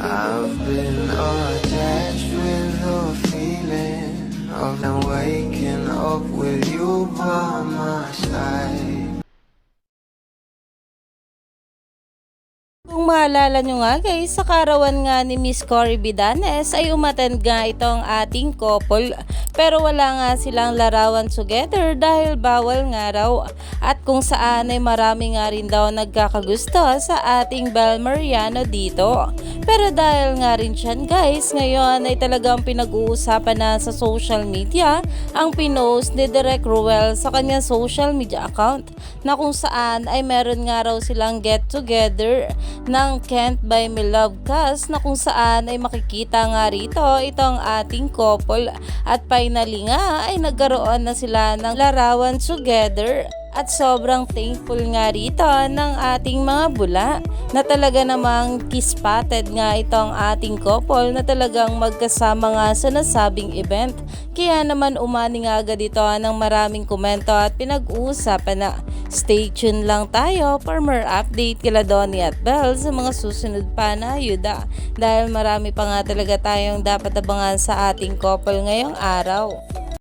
I've been attached with the feeling of now waking up with you by my side. Kung maalala nyo nga guys, sa karawan nga ni Miss Cory Bidanes ay umattend nga itong ating couple, pero wala nga silang larawan together dahil bawal nga raw, at kung saan ay marami nga rin daw nagkakagusto sa ating Bel Mariano dito. Pero dahil nga rin siyan guys, ngayon ay talagang pinag-uusapan na sa social media ang pinost ni Direk Ruel sa kanyang social media account, na kung saan ay meron nga raw silang get together ng Can't Buy Me Love cast, na kung saan ay makikita nga rito itong ating couple, at finally nga ay nagkaroon na sila ng larawan together. At sobrang thankful nga rito ng ating mga bula na talaga namang kiss-spotted nga itong ating couple na talagang magkasama nga sa nasabing event. Kaya naman umani nga agad ito ng maraming komento at pinag-uusapan na. Stay tuned lang tayo for more update kila Donnie at Belle sa mga susunod pa na ayuda, dahil marami pa nga talaga tayong dapat abangan sa ating couple ngayong araw.